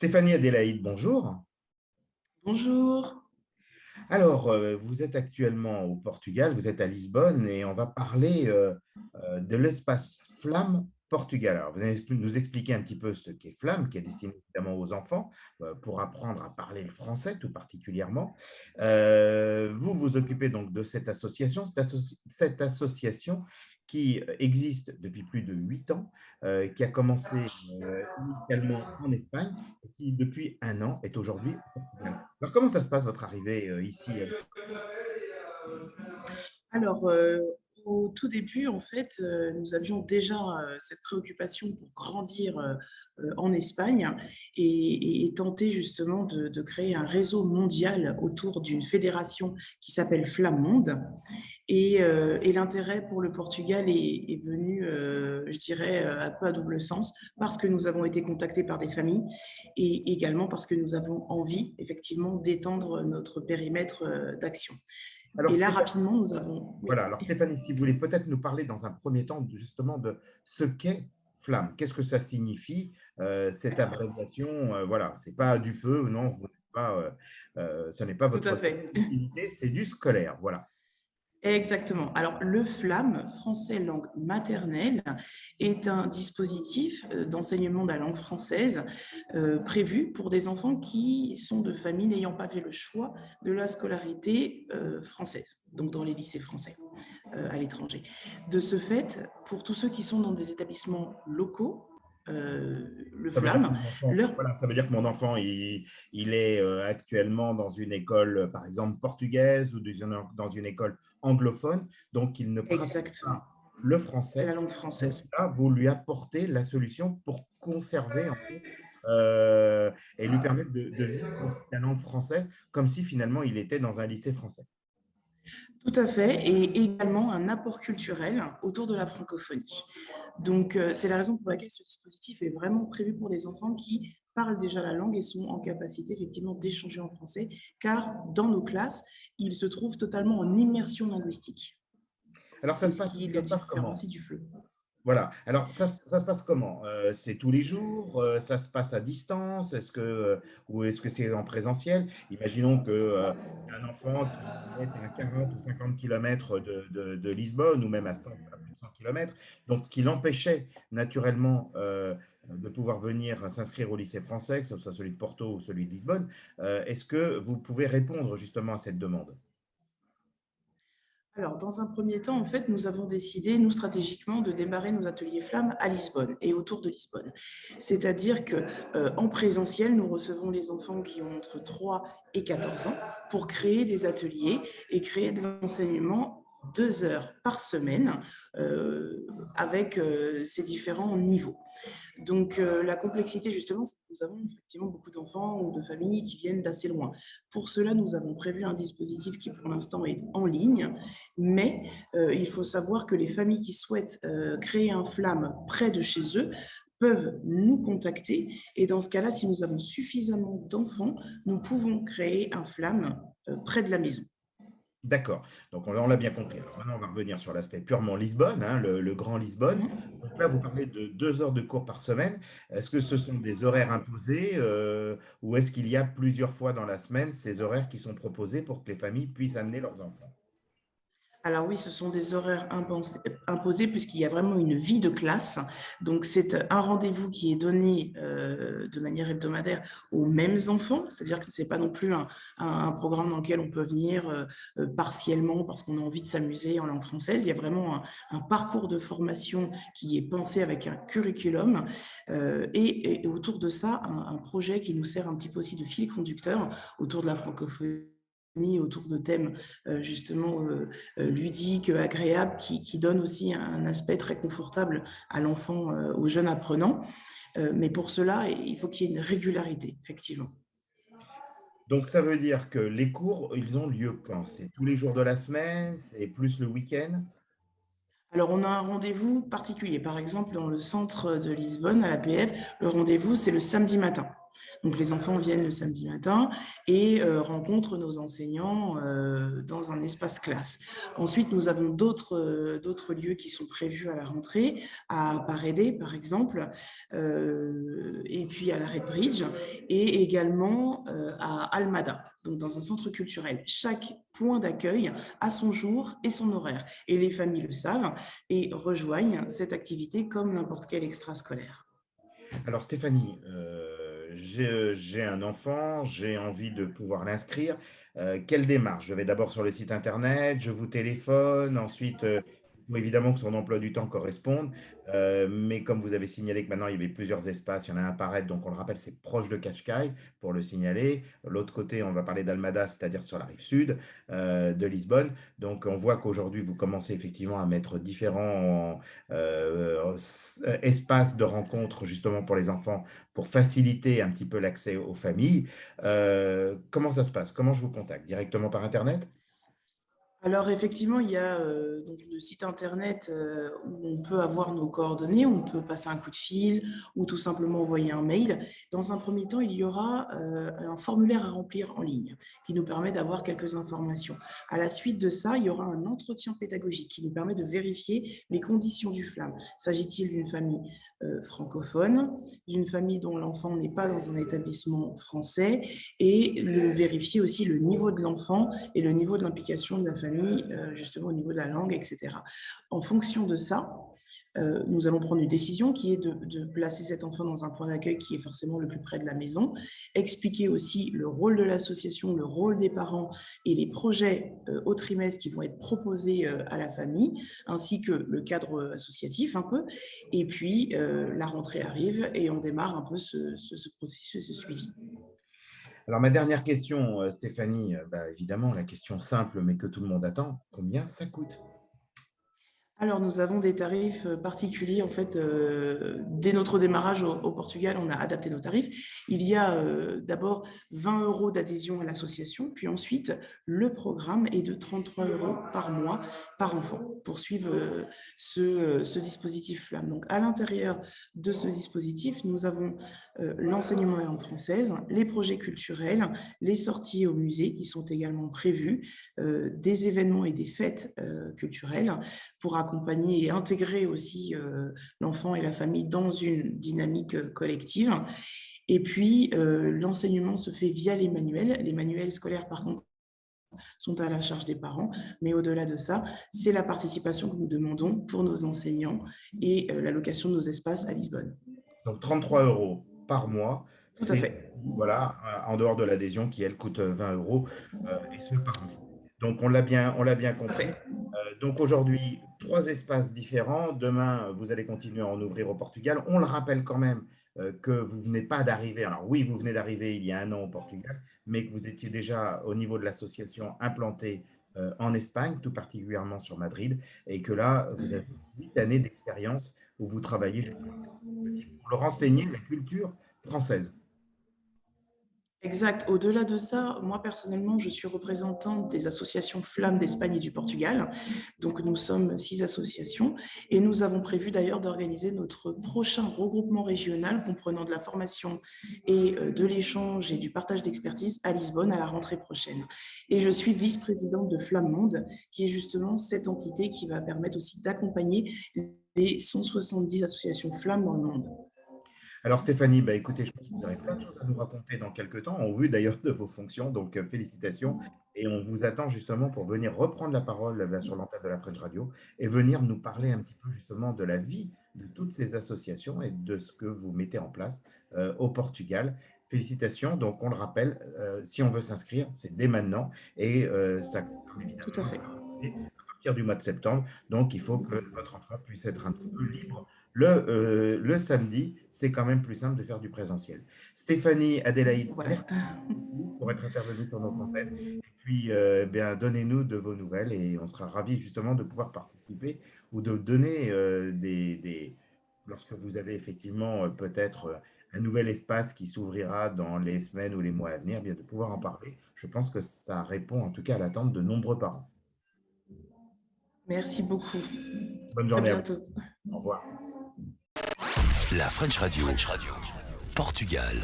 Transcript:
Stéphanie Adélaïde, bonjour. Bonjour. Alors, vous êtes actuellement au Portugal, vous êtes à Lisbonne et on va parler de l'espace Flamme Portugal. Alors, vous allez nous expliquer un petit peu ce qu'est Flamme, qui est destiné évidemment aux enfants, pour apprendre à parler le français tout particulièrement. Vous vous occupez donc de cette association, cette association qui existe depuis plus de 8 ans, qui a commencé initialement en Espagne et qui, depuis un an, est aujourd'hui au Portugal. Alors, comment ça se passe, votre arrivée ici? Alors, au tout début, en fait, nous avions déjà cette préoccupation pour grandir en Espagne et tenter justement de créer un réseau mondial autour d'une fédération qui s'appelle Flammonde. Et l'intérêt pour le Portugal est venu, je dirais, un peu à double sens, parce que nous avons été contactés par des familles et également parce que nous avons envie, effectivement, d'étendre notre périmètre d'action. Alors, Et là, Stéphanie, rapidement, nous avons… Oui. voilà. Alors, Stéphanie, si vous voulez peut-être nous parler dans un premier temps justement de ce qu'est Flamme. Qu'est-ce que ça signifie, cette abréviation? Voilà, c'est pas du feu, non, vous n'êtes pas, ce n'est pas Tout à votre fait. spécialité, c'est du scolaire. Voilà. Exactement. Alors, le FLAM, français langue maternelle, est un dispositif d'enseignement de la langue française prévu pour des enfants qui sont de familles n'ayant pas fait le choix de la scolarité française, donc dans les lycées français à l'étranger. De ce fait, pour tous ceux qui sont dans des établissements locaux, le Ça veut dire que FLAM, mon enfant, leur… voilà, ça veut dire que mon enfant, il est actuellement dans une école, par exemple, portugaise ou dans une école anglophone, donc il ne pratique Exactement. pas le La français. langue Donc française. là, vous lui apportez la solution pour conserver, en fait, et lui permettre de vivre aussi la langue française comme si finalement il était dans un lycée français. Tout à fait, et également un apport culturel autour de la francophonie. Donc, c'est la raison pour laquelle ce dispositif est vraiment prévu pour des enfants qui parlent déjà la langue et sont en capacité effectivement d'échanger en français, car dans nos classes, ils se trouvent totalement en immersion linguistique. Alors, C'est ce qui ça le se passe comment? différencie du FLE. Voilà. Alors, ça se passe comment? C'est tous les jours? Ça se passe à distance? Ou est-ce que c'est en présentiel? Imaginons que, un enfant qui est à 40 ou 50 kilomètres de Lisbonne, ou même à plus de 100 kilomètres, donc ce qui l'empêchait naturellement de pouvoir venir s'inscrire au lycée français, que ce soit celui de Porto ou celui de Lisbonne. Est-ce que vous pouvez répondre justement à cette demande? Alors, dans un premier temps, en fait, nous avons décidé, nous, stratégiquement, de démarrer nos ateliers flammes à Lisbonne et autour de Lisbonne. C'est-à-dire que, en présentiel, nous recevons les enfants qui ont entre 3 et 14 ans pour créer des ateliers et créer de l'enseignement 2 heures par semaine avec ces différents niveaux. Donc, la complexité, justement, c'est que nous avons effectivement beaucoup d'enfants ou de familles qui viennent d'assez loin. Pour cela, nous avons prévu un dispositif qui, pour l'instant, est en ligne, mais il faut savoir que les familles qui souhaitent créer un flamme près de chez eux peuvent nous contacter. Et dans ce cas-là, si nous avons suffisamment d'enfants, nous pouvons créer un flamme près de la maison. D'accord. Donc, on l'a bien compris. Alors maintenant, on va revenir sur l'aspect purement Lisbonne, hein, le Grand Lisbonne. Mhm. Donc là, vous parlez de 2 heures de cours par semaine. Est-ce que ce sont des horaires imposés, ou est-ce qu'il y a plusieurs fois dans la semaine ces horaires qui sont proposés pour que les familles puissent amener leurs enfants? Alors oui, ce sont des horaires imposés puisqu'il y a vraiment une vie de classe. Donc c'est un rendez-vous qui est donné de manière hebdomadaire aux mêmes enfants, c'est-à-dire que ce n'est pas non plus un programme dans lequel on peut venir partiellement parce qu'on a envie de s'amuser en langue française. Il y a vraiment un parcours de formation qui est pensé avec un curriculum et autour de ça, un projet qui nous sert un petit peu aussi de fil conducteur autour de la francophonie, autour de thèmes justement ludiques, agréables, qui donnent aussi un aspect très confortable à l'enfant, au jeune apprenant. Mais pour cela, il faut qu'il y ait une régularité, effectivement. Donc, ça veut dire que les cours, ils ont lieu quand? C'est tous les jours de la semaine? C'est plus le week-end? Alors, on a un rendez-vous particulier. Par exemple, dans le centre de Lisbonne, à l'APF, le rendez-vous, c'est le samedi matin. Donc, les enfants viennent le samedi matin et rencontrent nos enseignants dans un espace classe. Ensuite, nous avons d'autres lieux qui sont prévus à la rentrée, à Parédé, par exemple, et puis à la Red Bridge, et également à Almada, donc dans un centre culturel. Chaque point d'accueil a son jour et son horaire. Et les familles le savent et rejoignent cette activité comme n'importe quel extrascolaire. Alors Stéphanie, j'ai un enfant, j'ai envie de pouvoir l'inscrire. Quelle démarche? Je vais d'abord sur le site internet, je vous téléphone, ensuite, il faut évidemment que son emploi du temps corresponde. Mais comme vous avez signalé que maintenant il y avait plusieurs espaces, il y en a un par aide, donc on le rappelle, c'est proche de Cascais pour le signaler. L'autre côté, on va parler d'Almada, c'est-à-dire sur la rive sud de Lisbonne. Donc on voit qu'aujourd'hui, vous commencez effectivement à mettre différents espaces de rencontre justement pour les enfants, pour faciliter un petit peu l'accès aux familles. Comment ça se passe? Comment je vous contacte? Directement par Internet? Alors effectivement, il y a donc le site internet où on peut avoir nos coordonnées, où on peut passer un coup de fil ou tout simplement envoyer un mail. Dans un premier temps, il y aura un formulaire à remplir en ligne qui nous permet d'avoir quelques informations. À la suite de ça, il y aura un entretien pédagogique qui nous permet de vérifier les conditions du FLAM. S'agit-il d'une famille francophone, d'une famille dont l'enfant n'est pas dans un établissement français, et vérifier aussi le niveau de l'enfant et le niveau de l'implication de la famille, justement au niveau de la langue, etc. En fonction de ça, nous allons prendre une décision qui est de placer cet enfant dans un point d'accueil qui est forcément le plus près de la maison, expliquer aussi le rôle de l'association, le rôle des parents et les projets au trimestre qui vont être proposés à la famille, ainsi que le cadre associatif un peu. Et puis, la rentrée arrive et on démarre un peu ce processus et ce suivi. Alors, ma dernière question, Stéphanie, bah, évidemment, la question simple, mais que tout le monde attend, combien ça coûte? Alors, nous avons des tarifs particuliers. En fait, dès notre démarrage au Portugal, on a adapté nos tarifs. Il y a d'abord 20 € d'adhésion à l'association, puis ensuite, le programme est de 33 € par mois par enfant pour suivre ce dispositif FLAM. Donc, à l'intérieur de ce dispositif, nous avons l'enseignement en langue française, les projets culturels, les sorties au musée qui sont également prévus, des événements et des fêtes culturelles pour accompagner et intégrer aussi l'enfant et la famille dans une dynamique collective. Et puis, l'enseignement se fait via les manuels. Les manuels scolaires, par contre, sont à la charge des parents. Mais au-delà de ça, c'est la participation que nous demandons pour nos enseignants et l'allocation de nos espaces à Lisbonne. Donc 33 € par mois, Tout à c'est fait. voilà, en dehors de l'adhésion qui, elle, coûte 20 €, et ce par enfant. Donc on l'a bien Tout à compris. fait. Donc aujourd'hui, trois espaces différents. Demain, vous allez continuer à en ouvrir au Portugal. On le rappelle quand même que vous venez pas d'arriver. Alors oui, vous venez d'arriver il y a un an au Portugal, mais que vous étiez déjà au niveau de l'association implanté en Espagne, tout particulièrement sur Madrid, et que là, vous avez 8 années d'expérience où vous travaillez justement pour leur enseigner la culture française. Exact. Au-delà de ça, moi personnellement, je suis représentante des associations Flammes d'Espagne et du Portugal. Donc nous sommes 6 associations et nous avons prévu d'ailleurs d'organiser notre prochain regroupement régional comprenant de la formation et de l'échange et du partage d'expertise à Lisbonne à la rentrée prochaine. Et je suis vice-présidente de Flamme Monde, qui est justement cette entité qui va permettre aussi d'accompagner les 170 associations Flammes dans le monde. Alors Stéphanie, bah, écoutez, je pense que vous aurez plein de choses à nous raconter dans quelques temps, au vu d'ailleurs de vos fonctions, donc félicitations. Et on vous attend justement pour venir reprendre la parole sur l'antenne de la French Radio et venir nous parler un petit peu justement de la vie de toutes ces associations et de ce que vous mettez en place au Portugal. Félicitations. Donc on le rappelle, si on veut s'inscrire, c'est dès maintenant et ça concerne Tout à évidemment fait. à partir du mois de septembre. Donc il faut que votre enfant puisse être un petit peu libre le samedi, c'est quand même plus simple de faire du présentiel. Stéphanie, Adélaïde, Voilà. merci beaucoup pour être intervenue sur notre antenne. Et puis, bien, donnez-nous de vos nouvelles et on sera ravis justement de pouvoir participer ou de donner lorsque vous avez effectivement peut-être un nouvel espace qui s'ouvrira dans les semaines ou les mois à venir, bien de pouvoir en parler. Je pense que ça répond en tout cas à l'attente de nombreux parents. Merci beaucoup. Bonne À journée à vous. bientôt. Au revoir. La French Radio. Portugal.